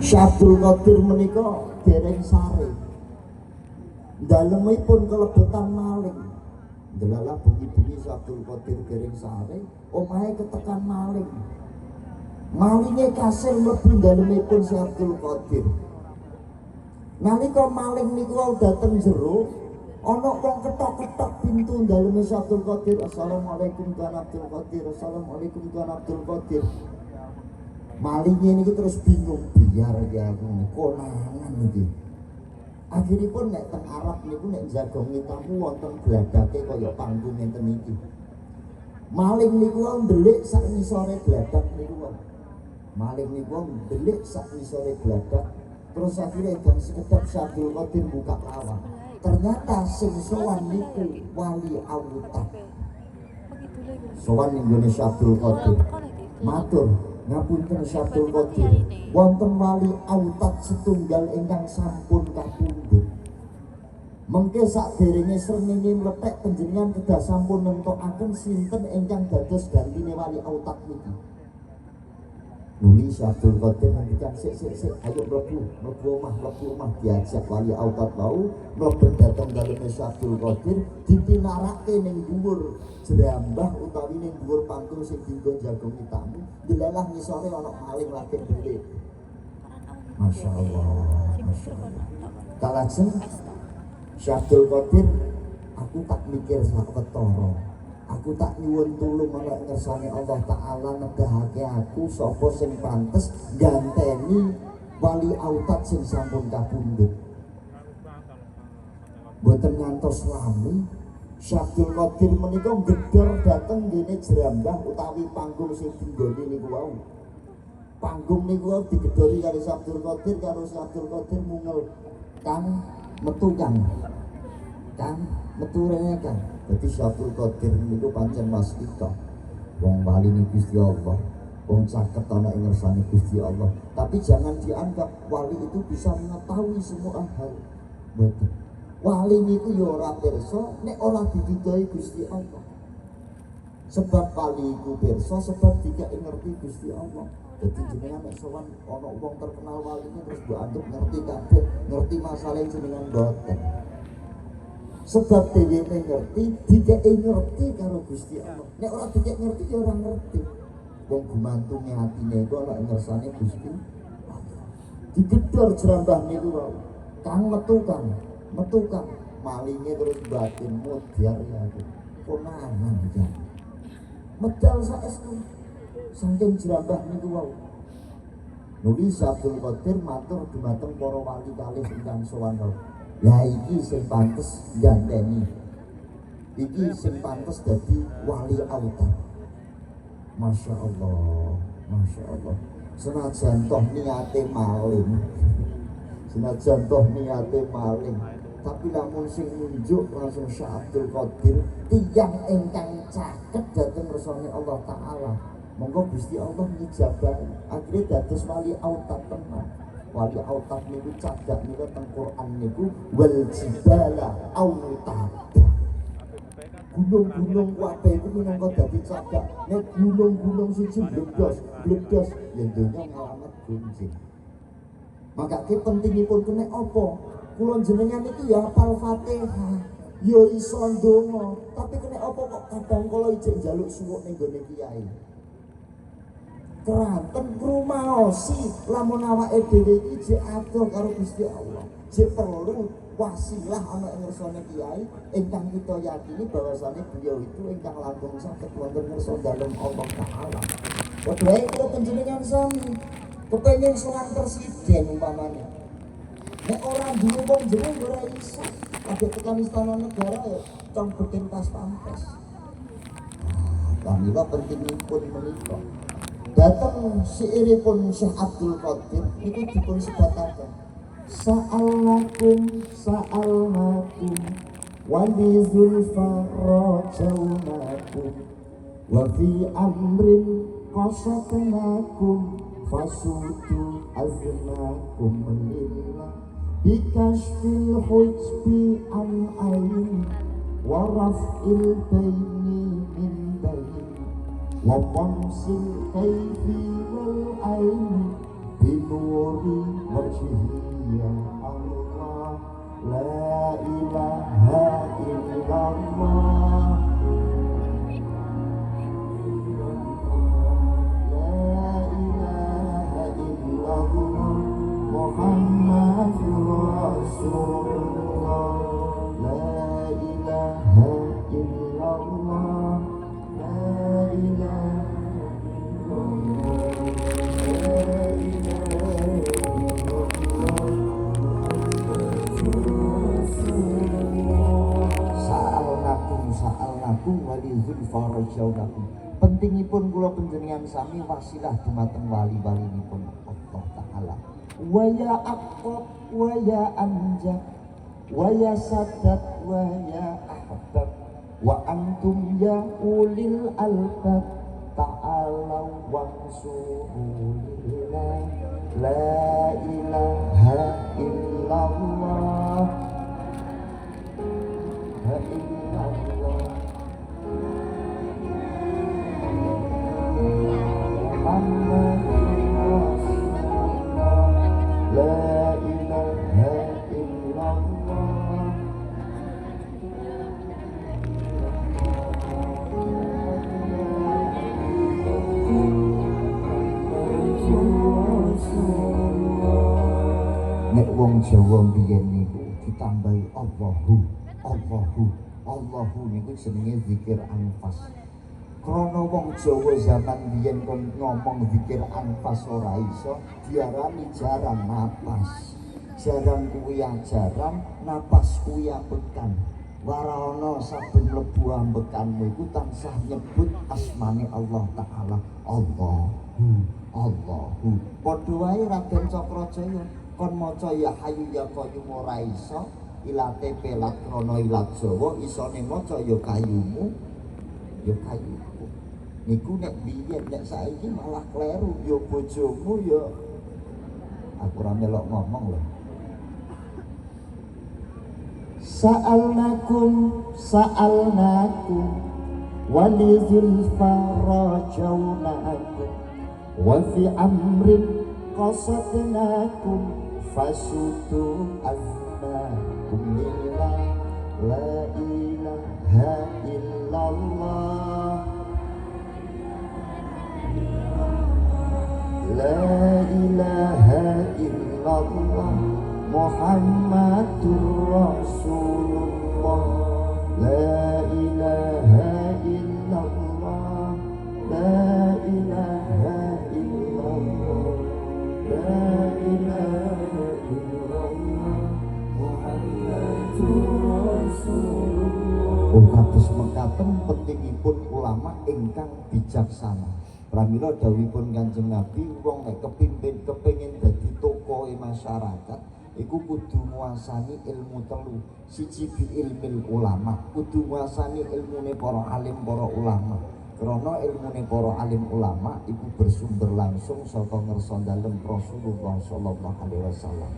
Syabdul Qadir menika dereng sare. Dalemipun kelebetan maling. Delalah bengi-bengi Syabdul Qadir dereng sare, omahe ketekan maling. Malingnya kasil mlebu dalemipun Syabdul Qadir. Nalika maling niku dateng jero, ana wong ketok-ketok pintu daleme Syabdul Qadir. Assalamualaikum Tuan Abdul Qadir. Assalamualaikum Tuan Abdul Qadir. Malingnya ini terus bingung, biar ya aku konangan iki. Akhiripun nek teng Arab niku nek jagongi tamu wonten gladake kaya panggung ngenten iki. Maling niku ndelik sak ngisore gladak niku. Maling niku ndelik sak ngisore gladak. Terus akhirnya dan sekedap Syabdul Qadir buka lawang. Ternyata sing sowan niku Wali Autat. Sowan ning gone Syabdul Qadir. Matur ngapunten Syabdul Qadir, wonten Wali Autat setunggal ingkang sampun kapundhut. Mengke sakderenge srengenge mlethek panjenengan kedah sampun nentokaken sinten ingkang dados gantine Wali Autat niki. Nuli Syabdul Qadir ngendikan sik ayo mlebu omah diajak Wali Autat wau mlebu dhateng daleme Syabdul Qadir dipinarake ning dhuwur jerambah utawi ning dhuwur panggung sing dienggo jagongi tamu. Delalah ngisore ana maling lagi ndelik. Masyaallah. Kalajeng Syabdul Qadir, aku tak mikir sawetara. Aku tak nyuwun tulung marang ngersane Allah Ta'ala nedahake aku sapa sing pantes ganteni Wali Autat sing sampun kapundhut. Mboten ngantos lami Syabdul Qadir menika gedher dhateng ngene jerambah utawi panggung sing dinggone niku wau. Panggung niku wau digedhori karo Syabdul Qadir mungel Kang metu Kang metu rene Kang. Dadi Syabdul Qadir niku pancen wastika. Wong wali ni Gusti Allah, wong caket ana ing ngersane Gusti Allah. Tapi jangan dianggap wali itu bisa mengetahui semua hal. Betul. Wali niku ya ora pirsa nek ora dididahi Gusti Allah. Sebab wali iku pirsa sebab dikai ngerti Gusti Allah. Jadi jenengan nek sowan ana wong terkenal wali terus mbok anggap ngerti kabeh, ngerti masalah jenengan mboten. Sebab dheweke ngerti, dikeke ngerti karo Gusti Allah. Nek ora dikek ngerti ya ora ngerti. Wong gumantunge atine iku ana ing ngersane Gusti Allah. Digedhor jerambah niku wae. Kang metu Kang. Malinge terus batin mudhar ya aku. Konangan iki. Medal saestu. Saking jerambah niku wae. Nuli Syabdul Qadir matur dumateng para wali kalih ingkang sowan wau. Lah iki sing pantes ganteni. Iki sing pantes dadi Wali Autat. Masya Allah. Senajan toh niate maling. Tapi lamun sing nunjuk langsung Syabdul Qadir tiyang ingkang caket dhateng ngersane Allah Ta'ala. Monggo Gusti Allah ngijabahi. Akhire dados Wali Autat tenan. Wali Autat niku cagak niku teng Quran niku wal jibala autat. Gunung-gunung kabeh iku minangka dadi cagak. Nek gunung-gunung siji bledos yen donya ngalamat gunjing. Maka ki pentingipun kene apa? Kula jenengan iki ya hafal Fatihah, ya iso ndonga, tapi kene apa kok kadang kala ijek njaluk suwuk ning gone kiai. Keranten rumaosi lamun awake dhewe iki jek adoh karo Gusti Allah. Jek perlu wasilah ana ing ngersane kiai ingkang kita yakini bahwasane beliau itu ingkang langkung saged wonten ngersa dalem Allah Ta'ala. Wae kula panjenengan sami kepengin sowan presiden umpamane. Nek ora duwe wong jero ora iso. Kabeh tekan istana negara ya cong beken pas pampes. Kami kok pentingipun menika. Datang syairipun Syekh Abdul Qadir itu dipun sebataken sa'alnakum wa bi zulfa rajaunakum wa fi amrin qasatnakum fasutu aznakum lillah bikashfil hujbi an ayn wa raf'il baini min bayn wa qamsil kayfi wal aini binuri wajhi ya Allah, la ilaha illallah, la ilaha illallah, Muhammadur Rasulullah, la ilaha illallah, la ilaha sa'alnakum walizul farajaunakum. Pentingipun kula panjenengan sami wasilah dumateng wali-walinipun Allah Ta'ala. Wa ya aqrab wa ya anjab wa ya sadat wa ya ahbab wa antum ya ulil albab ta'alau wansurulillah, la ilaha illallah, la illallah, Muhammadur Rasulullah, la ilaha illallah. Nek wong Jawa mbiyen niku ditambahi Allahu, Allahu, Allahu niku jenenge zikir anfas. Krana wong Jawa zaman biyen kon ngomong zikir anfas ora iso, diarani jarang napas. Jarang kuwi ajaran, napas kuwi ambekan. Ora ana saben mlebu ambekanmu iku tansah nyebut asmane Allah Ta'ala. Allahu, Allahu. Padha wae Raden Cakrajaya kon maca ya Hayyu ya Qayyum ora iso, ilate pelat krana ilat Jawa, isone maca ya kayumu, ya kayuku. Niku nek biyen, nek saiki malah kleru, ya bojomu ya. Aku ora melok ngomong lho. Sa'alnakum walizul farajaunakum wa fi amrin qasadnakum fasutu azmakum lillah, la ilaha illallah, la ilaha illallah, Muhammadur Rasulullah, la ilaha illallah, la ilaha illallah, la ilaha illallah, Muhammadur Rasulullah. Kados mekaten pentingipun ulama ingkang bijaksana. Pramila dawuhipun Kanjeng Nabi, wong nek kepingin dadi tokohe masyarakat iku kudu nguasani ilmu telu. Siji bi ilmil ulama, kudu nguasani ilmune para alim para ulama. Karena ilmune para alim ulama iku bersumber langsung saka ngersa dalem Rasulullah sallallahu alaihi wasallam.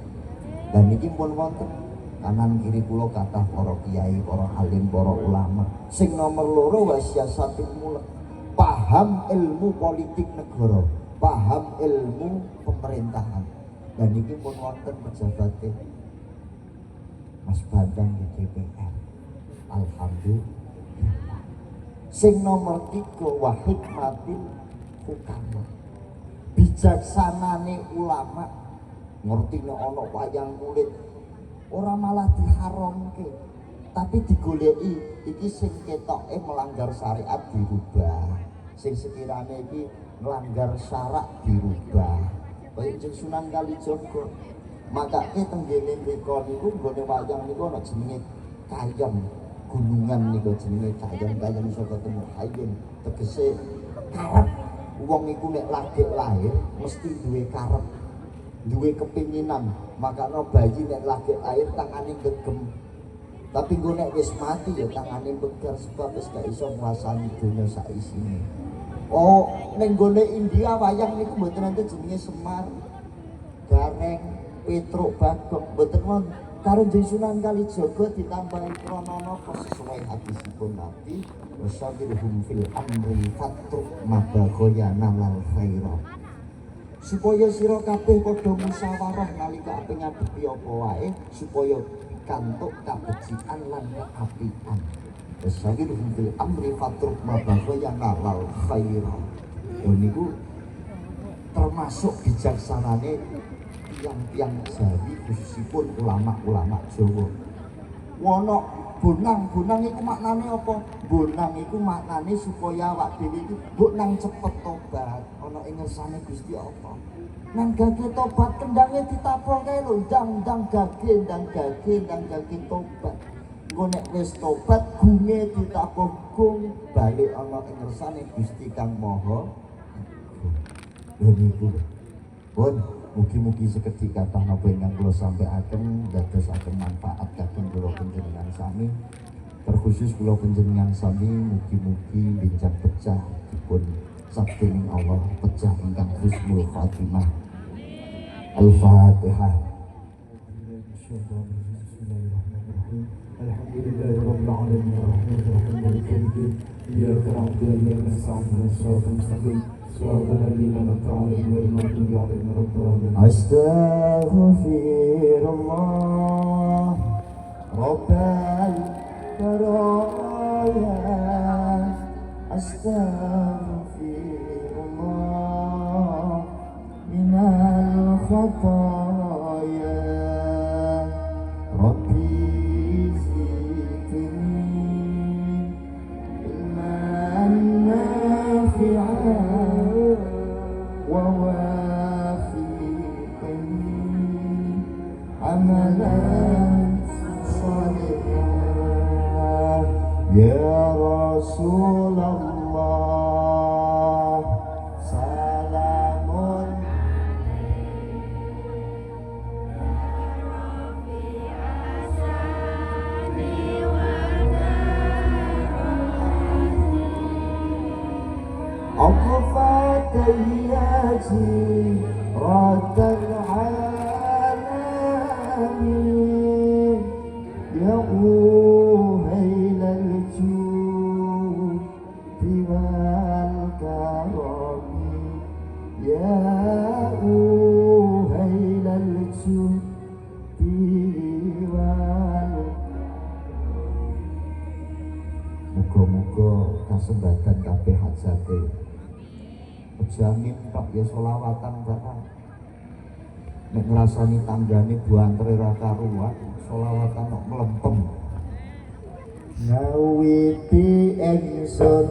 Dan iki pun wonten kanan kiri kula kathah para kiai, para alim, para ulama. Sing nomor loro wasiasatul mulk, paham ilmu politik negara, paham ilmu pemerintahan. Dan ini pun wonten pejabatnya Mas Bandang di DPR. Alhamdulillah. Sing nomor 3 wahid matil hukama, bijaksanane ulama. Ngerti nek ana wayang kulit ora malah diharamke, tapi digoleki iki sing ketoke melanggar syariat dirubah, sing sekirane iki melanggar syarak dirubah. Kaya Sunan Kalijaga makake tenggene mriko niku nggone wayang niku ana jenenge Kayem, gunungan niku jenenge Kayem saka temu Kayem, tegese karep. Wong iku nek lagi lahir mesti duwe karep, duwe kepinginan. Makanya bayi nek lagi lahir tangane gegem, tapi gue nek wis mati ya tangane begar sebab wis gak iso nguasani dunya sak isine. Oh, ning gone India wayang niku mboten enten jenenge Semar, Gareng, Petruk, Bagong, mboten wonten. Karo Sunan Kalijaga ditambahi pranana sesuai hadisipun Nabi, wasabirhum fil amri fatruk mabaghayana lal khairat. supaya sira kabeh padha musyawarah nalika ape ngadepi apa wae supaya pikantuk kabecikan lan keapian. Wasawirhum fil amri fatruk ma yang nalal khairan. Niku termasuk bijaksanane tiang-tiang Jawi khususipun ulama-ulama Jawa. Wono bonang iku maknane apa? Bonang iku maknane supaya awak dhewe iki mbok nang cepet tobat ana ing ngersane Gusti Allah. Nang gage tobat kendange ditapok kae lho, ndang gage tobat. Engko nek wis tobat gunge ditapok gung balik ana ing ngersane Gusti Kang Maha. Lha niku. Pun mugi-mugi sekedhik kathah napa ingkang kula sampaiaken dadosaken manfaat kagem kula panjenengan sami. Terkhusus kula panjenengan sami mugi-mugi bincang pecah dipun sabdening Allah pecah ingkang husnul khatimah. Al-Fatihah. Alhamdulillahi rabbil alamin arrahmanir rahim maliki yaumiddin iyyaka na'budu wa iyyaka nasta'in ihdinas siratal mustaqim siratal ladzina an'amta 'alaihim ghairil maghdubi 'alaihim waladdallin. Astaghfirullah Rabbal baraya astaghfirullah minal khataya Rabbi Ya Rasulullah salamun Aqfatayyaji Radal alamin Ya muga-muga kasembatan kabeh hajate aja mintok ya selawatan barang nek ngrasani tanggane buantre ra karuan selawatan kok mlempem ngawiti ingsun